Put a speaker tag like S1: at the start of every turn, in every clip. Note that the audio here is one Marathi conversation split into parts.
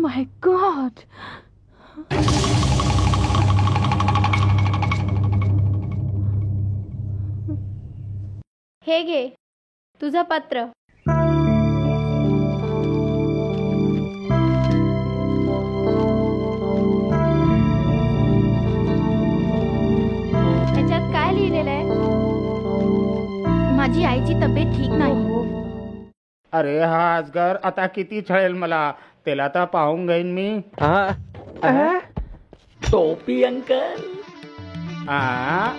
S1: माय गॉड.
S2: हे घे तुझं पत्र. त्याच्यात काय लिहिलेलं आहे? माझी आईची तब्येत ठीक नाही.
S3: अरे हा आजगर आता किती छळेल मला. त्याला आता पाहून घेईन मी.
S4: टोपी अंकल.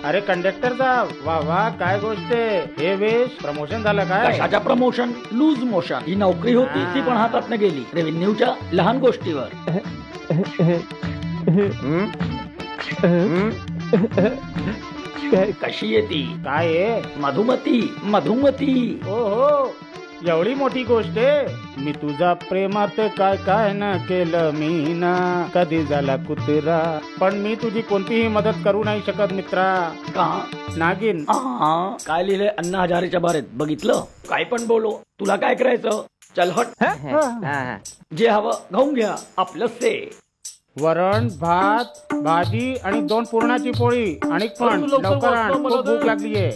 S3: अरे कंडक्टर साहेब, वा वा काय गोष्ट आहे. हे वेश प्रमोशन झालं काय?
S4: कशाच्या प्रमोशन? Loose motion. ही नोकरी होती ती पण हातातनं गेली रेव्हेन्यूच्या लहान गोष्टीवर. कशी येती?
S3: काय आहे?
S4: मधुमती. मधुमती.
S3: ओ हो, एवढी मोठी गोष्ट आहे. मी तुझा प्रेमात काय काय न केलं मी ना, कधी झाला कुत्रा. पण मी तुझी कोणतीही मदत करू नाही शकत मित्रा.
S4: का?
S3: नागिन.
S4: काय लिहिलंय अण्णा हजारेच्या बारेत? बघितलं? काय पण बोलो, तुला काय करायचं? चल हट. जे हवं खाऊन घ्या. आपलं से
S3: वरण भात भाजी आणि 2 पुरणाची पोळी. आणि पण लवकर आण, खूप भूक लागलीये.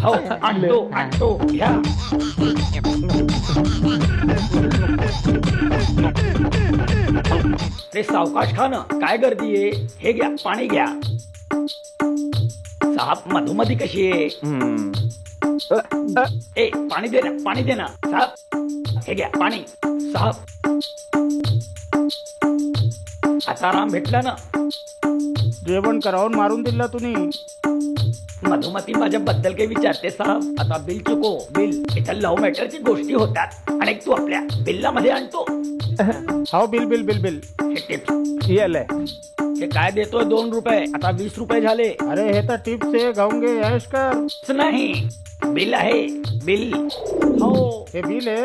S4: हो आणतो आणतो. घ्या. ते सावकाश खा ना, काय गर्दी आहे. हे घ्या पाणी घ्या. साहब मधुमती कशी आहे? ए पाणी दे ना, पाणी दे ना साहब. हे घ्या पाणी साहब. आता आराम भेटला ना?
S3: जेवण करावून मारून दिलं तुम्ही.
S4: मधुमती माझ्या बद्दल काही विचारते साहब? आता बिल चुको बिल. इथं लव्ह मॅटरची गोष्टी होतात आणि तू आपल्या बिल्ला मध्ये आणतो.
S3: हो बिल बिल बिल बिल.
S4: हे टिप्स हे काय देतोय? 2 रुपये. आता 20 रुपये झाले.
S3: अरे हे तर टिप्स आहे, गाऊन घे ऐश कर.
S4: नाही बिल आहे बिल. हो
S3: हे बिल आहे.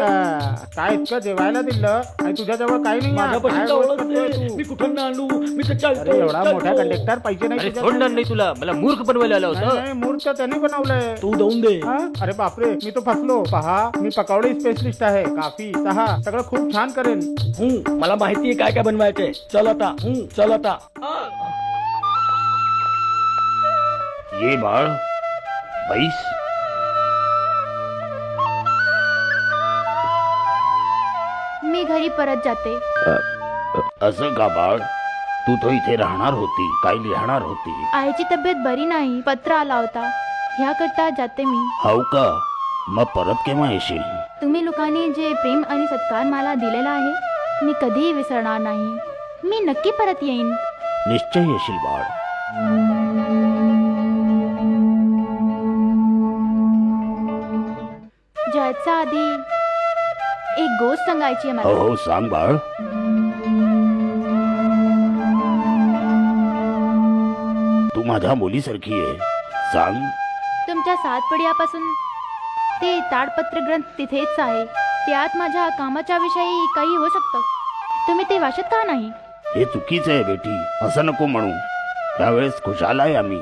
S3: काय इतकं जेवायला दिलं आणि तुझ्याजवळ काही नाही.
S4: मी कुठून आणू? मी तर चालतो.
S3: एवढा मोठा कंडक्टर पैसे नाही.
S5: सोडणार नाही तुला. मला मूर्ख बनवायला आलं होतं.
S3: मूर्ख त्यांनी बनवलंय.
S4: तू देऊन दे.
S3: अरे बापरे, मी तो फसलो. पहा मी पकौडी स्पेशलिस्ट आहे. काफी चहा सगळं खूप छान करेन.
S4: मला माहितीये काय काय बनवायचंय. चल आता. चल आता.
S5: ये बाळ बैस.
S2: मी घरी परत जाते.
S5: असं का बाळ? तू तो इथे राहणार होती, काय लिहणार होती?
S2: आईची तब्येत बरी नाही, पत्र आला होता, ह्याकरता जाते मी.
S5: हो का? मग परत केव्हा येशील?
S2: तुम्ही लोकांनी जे प्रेम आणि सत्कार मला दिलेला आहे मी कधीही विसरणार नाही. मी नक्की परत येईन.
S5: निश्चय येशील बाळ.
S2: जायच्या आधी एक गोष्ट सांगायची आहे मला.
S5: हो सांग बाळ. तू माझ्या मुलीसारखी आहे. सांग.
S2: तुमच्या सातपडियापासून ते ताडपत्र ग्रंथ तिथेच आहे. त्यात माझ्या कामाच्या विषयी काही होऊ शकतं. तुम्ही ते वाचत का नाही?
S5: हे चुकीचं आहे बेटी. असं नको म्हणू. त्यावेळेस खुशाल आहे आम्ही.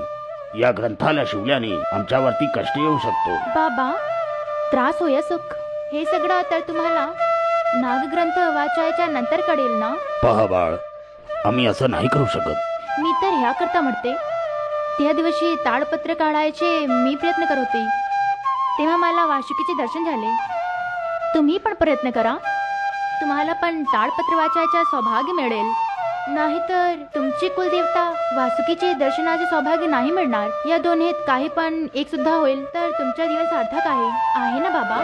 S5: या ग्रंथाला शिवल्याने आमच्यावरती कष्ट येऊ शकतो.
S2: बाबा त्रास होय सुख. हे सगळं तर तुम्हाला नागग्रंथ वाचायच्या नंतर कळेल ना?
S5: पहा बाळ, आम्ही असं नाही करू शकत.
S2: मी तर ह्याकरता म्हणते, त्या दिवशी ताडपत्र काढायचे मी प्रयत्न करत होते तेव्हा मला वासुकीचे दर्शन झाले. तुम्ही पण प्रयत्न करा, तुम्हाला पण ताडपत्र वाचायचे सौभाग्य मिळेल. नाहीतर तुमची कुलदेवता वासुकीचे दर्शनाचे सौभाग्य नाही मिळणार. या दोन्हीत काही पण एक सुद्धा होईल तर तुमचा दिवस सार्थक आहे ना बाबा?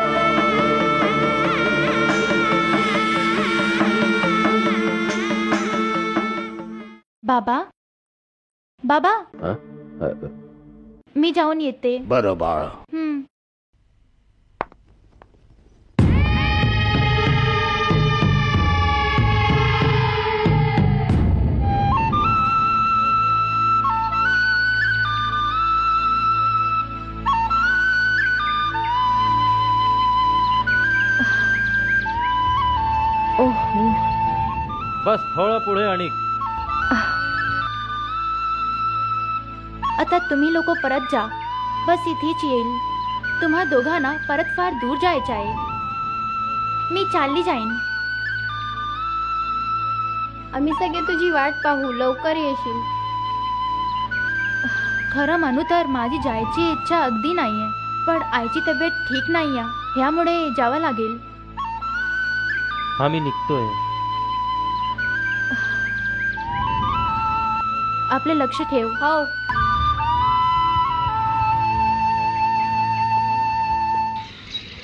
S2: बाबा बाबा मी जाऊन येते.
S5: बरं बाळ.
S6: बस थोडं पुढे. आणि
S2: आता तुम्ही लोक परत जा. बस इथेच येईल. तुम्हा दोघांना परत फार दूर जायचे आहे. मी चालली जाईन.
S1: आम्ही सगळे तुझी वाट पाहू, लवकर येशील.
S2: खरं म्हणू तर माझी जायची इच्छा अगदी नाहीये, पण आईची तब्येत ठीक नाहीये, ह्यामुळे जावं लागेल.
S6: आम्ही निघतोय.
S2: आपले लक्ष ठेव.
S1: हो.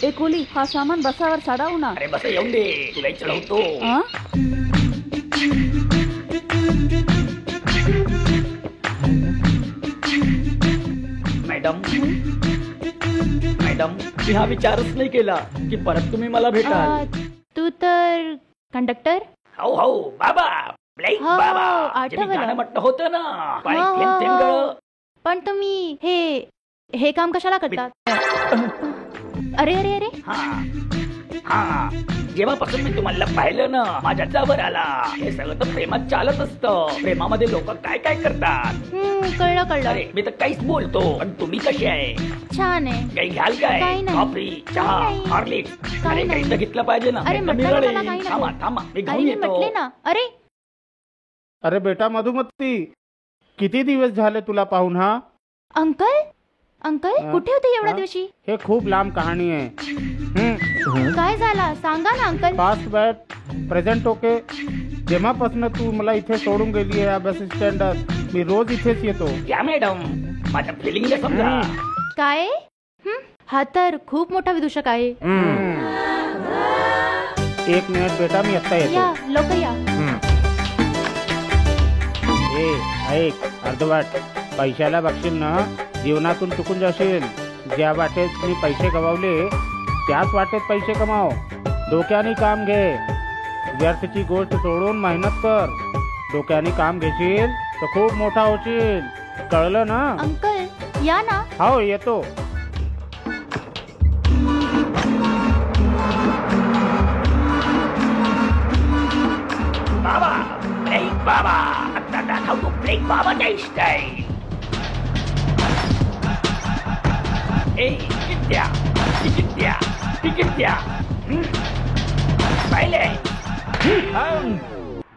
S7: एकुली हा सामान बसावर चढावू ना.
S4: अरे बस येऊन दे, तुलाही चढवतो.
S7: हं?
S4: मॅडम मॅडम, मी हा विचारच नाही केला की परत तुम्ही मला भेटाल.
S2: तू तर कंडक्टर.
S4: हो हो बाबा, ब्लॅक
S2: हो,
S4: बाबा,
S2: आठवलं.
S4: जे मी गाणं म्हटलं होतं ना, पाय
S2: हो,
S4: थेंब थेंब
S2: हो.
S4: गळं.
S2: पण तुम्ही हे काम कशाला करतात? अरे अरे अरे,
S4: हा हा, जेव्हापासून मी तुम्हाला पाहिलं ना, माझ्या जावर आला. हे सगळं तर प्रेमात चालत असतं. प्रेमामध्ये लोक काय काय करतात.
S2: कळलं कळलं.
S4: अरे मी तर काहीच बोलतो, पण तुम्ही कशी आहे?
S2: छान आहे.
S4: काही घ्याल काय?
S2: काही नाही.
S4: कॉफी, चहा,
S2: काही नाही.
S4: हॉर्लिक्स?
S2: काही
S4: अरे काही
S2: नाही.
S4: तर घेतलं पाहिजे ना.
S2: अरे
S4: नाही तर
S2: म्हटलं ना
S4: मिळाले.
S2: मला काही नको.
S4: थांबा थांबा, मी
S2: अरे
S4: घेऊन
S2: मी
S4: येतो.
S2: म्हटले ना. अरे
S3: अरे बेटा मधुमती, किती दिवस झाले तुला पाहून? हा
S2: अंकल, अंकल
S3: हा?
S2: कुठे होते एवढ्या
S3: हा?
S2: दिवशी?
S3: हे खूप लांब कहाणी आहे.
S2: काय झालं सांगा ना uncle.
S3: Past bat present okay. जेव्हापासून तू मला इथे सोडून गेली आहे बस स्टँडात, मी रोज इथेच येतो.
S4: या मॅडम, माझ्या फिलिंगला समजा.
S2: काय? हा तर खूप मोठा विदूषक आहे.
S3: एक मिनिट बेटा, मी आत्ता येतो.
S2: या लवकर या.
S3: ए ऐक, अर्धवाट पैशाला बघशील ना, जीवनातून चुकून जाशील. ज्या वाटेत मी पैसे गमावले त्याच वाटेत पैसे कमाव. डोक्याने काम घे. व्यर्थची गोष्ट सोडून मेहनत कर. डोक्याने काम घेशील तर खूप मोठा होशील. कळलं ना?
S2: अंकल या ना.
S3: हो येतो.
S4: बाबा, ब्रेक बाबा, आता दाखवतो ब्रेक बाबाचा स्टाईल. ए तिकीट द्या, तिकीट द्या, तिकीट द्या. पाहिले?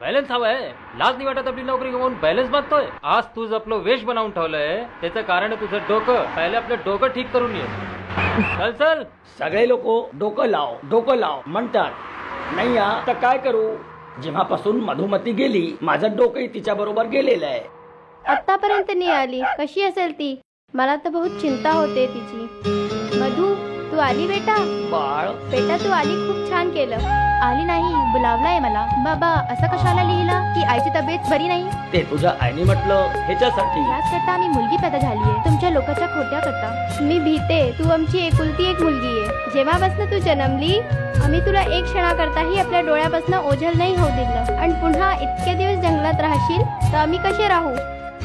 S6: बॅलन्स हवाय. लाज नाही वाटत आपली नोकरी गमावून बॅलन्स मागतोय? आज तू आपलं वेश बनवून ठेवलंय, त्याचं कारण आहे तुझं डोकं. पहिले आपलं डोकं ठीक करून ये. चल चल.
S4: सगळे लोक डोकं लाव म्हणतात. नाही या तर काय करू? जेव्हापासून मधुमती गेली, माझं डोकंही तिच्या बरोबर गेलेलं आहे.
S1: आतापर्यंत नाही आली. कशी असेल ती? मला तर बहुत चिंता होते तिची. मधू, तू आली बेटा?
S4: बाळ,
S1: बेटा तू आली, खूप छान केलं.
S2: आली नाही, बोलावलाय मला. बाबा असं कशाला लिहिलं की आईची तब्येत बरी नाही?
S4: ते तुझ्या आईने म्हटलं ह्याच्यासाठी.
S2: याच करता आम्ही मुलगी पैदा झालीये, तुमच्या लोकांच्या खोट्या करता.
S1: मी भीते. तू आमची एकुलती एक मुलगी आहे. जेव्हापासून तू जन्मली, आम्ही तुला एक क्षणाकरताही आपल्या डोळ्यापासून ओझल नाही होऊ दिलं. आणि पुन्हा इतके दिवस जंगलात राहशील तर आम्ही कसे राहू?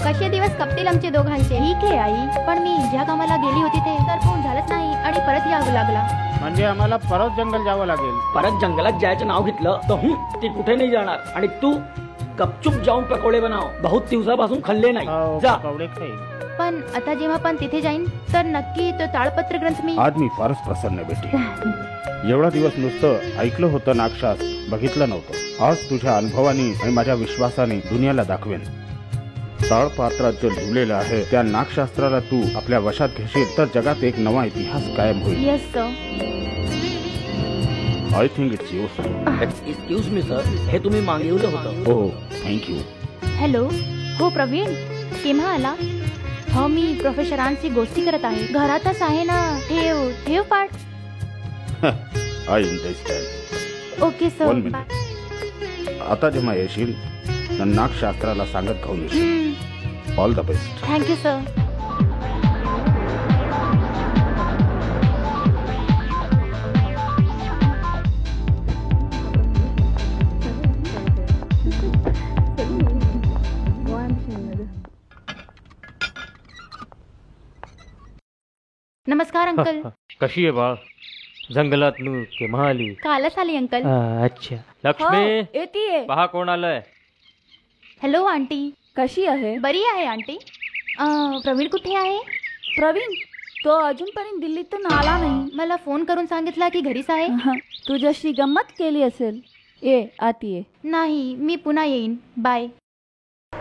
S1: कसे दिवस कपतील आमचे दोघांचे?
S2: ठीक आहे आई, पण मी ज्या कामाला गेली होती ते तर फोन झालंच नाही आणि परत यावं लागला.
S3: म्हणजे आम्हाला परत जंगल जावं लागेल.
S4: परत जंगलात जायचं नाव घेतलं तर ती कुठे नाही जाणार. आणि तू गपचूप जाऊन पकोडे बनव. बहुत दिवसापासून खाल्ले नाही. जा.
S3: पकोडे खाईल.
S2: पण आता जेव्हा पण तिथे जाईन तर नक्की तो ताळपत्र ग्रंथ मी.
S5: आज मी फारच प्रसन्न आहे बेटी. एवढा दिवस नुसतं ऐकलं होतं नागशास्त्र, बघितलं नव्हतं. आज तुझ्या अनुभवाने आणि माझ्या विश्वासाने दुनियाला दाखवेन. ताळपात्रात जे लिहिलेलं आहे त्या नागशास्त्राला तू आपल्या वशात घेशील तर जगात एक नवा इतिहास कायम होईल.
S2: Yes sir.
S5: I think it's your.
S4: Excuse me sir, हे तुम्ही मागवलं होतं.
S5: हो थँक्यू.
S2: हॅलो. हो प्रवीण, केव्हा आला? हो मी प्रोफेसरांशी गोष्टी करत आहे. घरातच आहे ना. ठेव ठेव पाठ.
S5: I understand.
S2: Okay sir.
S5: 1 minute. आता जेव्हा येशील तर नागशास्त्राला सांगत खाऊन येशील. All the best.
S2: Thank you sir. नमस्कार अंकल.
S6: कशी आहे बाळ? जंगलात केव्हा आली?
S2: कालच आली अंकल.
S6: अच्छा. लक्ष्मी,
S7: येतीये.
S6: पहा कोण आलंय.
S2: Hello aunty.
S7: कशी आहे?
S2: बरी आहे आंटी. प्रवीण कुठे आहे?
S7: प्रवीण तो अजूनपर्यंत दिल्लीतून आला नाही.
S2: मला फोन करून सांगितला की घरीच आहे.
S7: तुझ्याशी गंमत केली असेल. ये आती आहे.
S2: नाही, मी पुन्हा येईन. बाय.